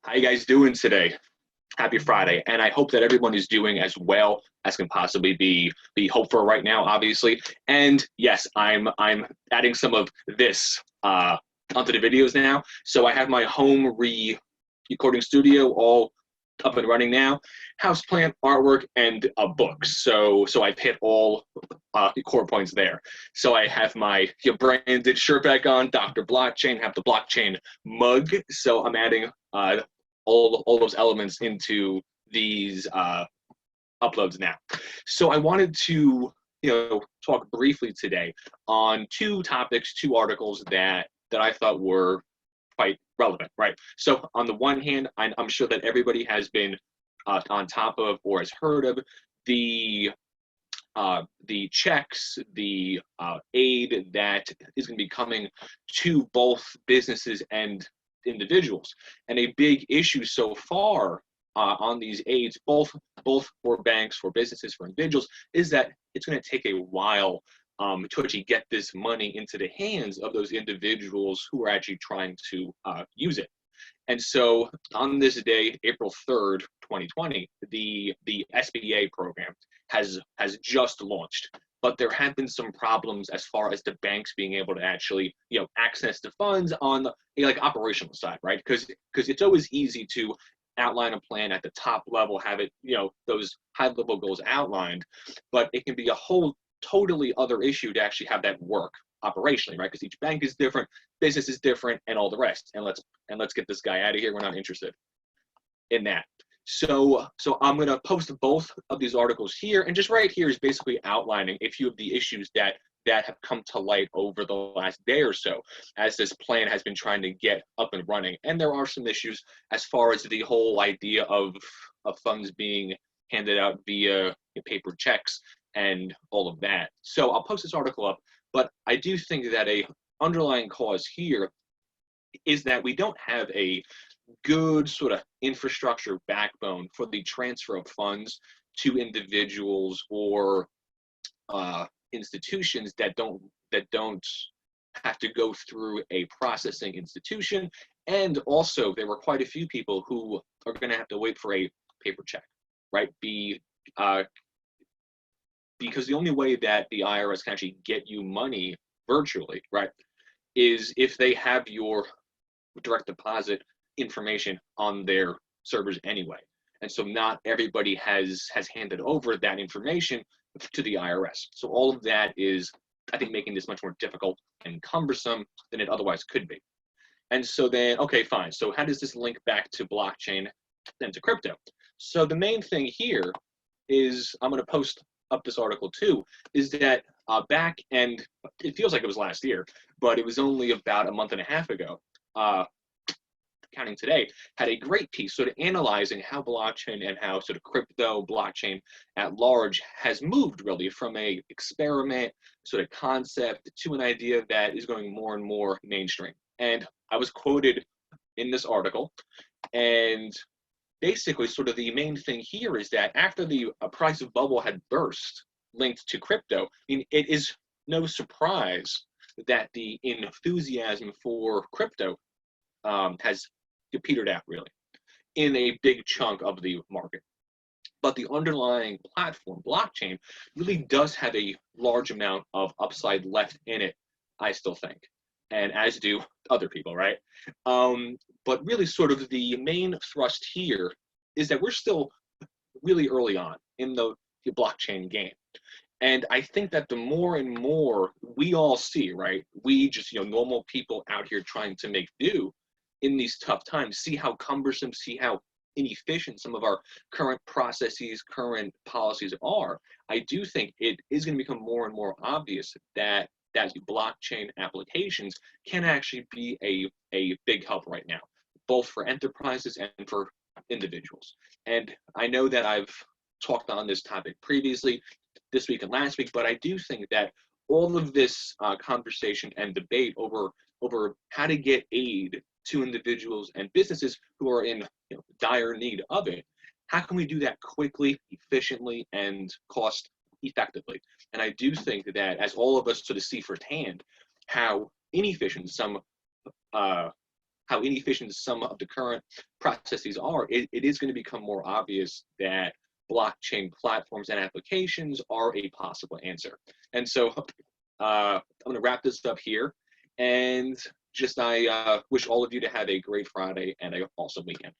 How you guys doing today? Happy Friday, and I hope that everyone is doing as well as can possibly be hoped for right now, obviously. And yes, I'm adding some of this onto the videos now. So I have my home recording studio all up and running now. Houseplant, artwork, and a book. So I've hit all the core points there. So I have my branded shirt back on, Dr. Blockchain, have the blockchain mug. So I'm adding all those elements into these uploads now. So I wanted to talk briefly today on two topics, two articles that I thought were quite relevant, right? So on the one hand, I'm sure that everybody has been on top of or has heard of the checks, the aid that is going to be coming to both businesses and individuals. And a big issue so far on these aids, both for banks, for businesses, for individuals, is that it's going to take a while to actually get this money into the hands of those individuals who are actually trying to use it. And so on this day, April 3rd, 2020, the SBA program has just launched. But there have been some problems as far as the banks being able to actually, access the funds on the operational side, right? Because it's always easy to outline a plan at the top level, have it, those high level goals outlined, but it can be a whole totally other issue to actually have that work operationally, right? Because each bank is different, business is different, and all the rest. And let's get this guy out of here. We're not interested in that. So I'm going to post both of these articles here, and just right here is basically outlining a few of the issues that have come to light over the last day or so as this plan has been trying to get up and running. And there are some issues as far as the whole idea of funds being handed out via paper checks and all of that. So I'll post this article up, but I do think that a underlying cause here is that we don't have a good sort of infrastructure backbone for the transfer of funds to individuals or institutions that don't have to go through a processing institution. And also, there were quite a few people who are going to have to wait for a paper check, right? Because the only way that the IRS can actually get you money virtually, right, is if they have your direct deposit information on their servers anyway. And so not everybody has handed over that information to the IRS. So all of that is, I think, making this much more difficult and cumbersome than it otherwise could be. And so then, okay, fine. So how does this link back to blockchain and to crypto? So the main thing here is, I'm going to post up this article too, is that back, and it feels like it was last year, but it was only about a month and a half ago, counting today, had a great piece sort of analyzing how blockchain and how sort of crypto blockchain at large has moved really from a experiment sort of concept to an idea that is going more and more mainstream. And I was quoted in this article, and basically sort of the main thing here is that after the price of bubble had burst linked to crypto, I mean, it is no surprise that the enthusiasm for crypto has petered out really in a big chunk of the market. But the underlying platform, blockchain, really does have a large amount of upside left in it, I still think, and as do other people, right? But really sort of the main thrust here is that we're still really early on in the blockchain game. And I think that the more and more we all see, right, we just, normal people out here trying to make do in these tough times, see how cumbersome, see how inefficient some of our current processes, current policies are. I do think it is going to become more and more obvious that blockchain applications can actually be a big help right now, both for enterprises and for individuals. And I know that I've talked on this topic previously, this week and last week, but I do think that all of this conversation and debate over how to get aid to individuals and businesses who are in dire need of it, how can we do that quickly, efficiently, and cost effectively? And I do think that as all of us sort of see firsthand how inefficient some how inefficient some of the current processes are, it is going to become more obvious that blockchain platforms and applications are a possible answer. And so I'm going to wrap this up here. And just I wish all of you to have a great Friday and a awesome weekend.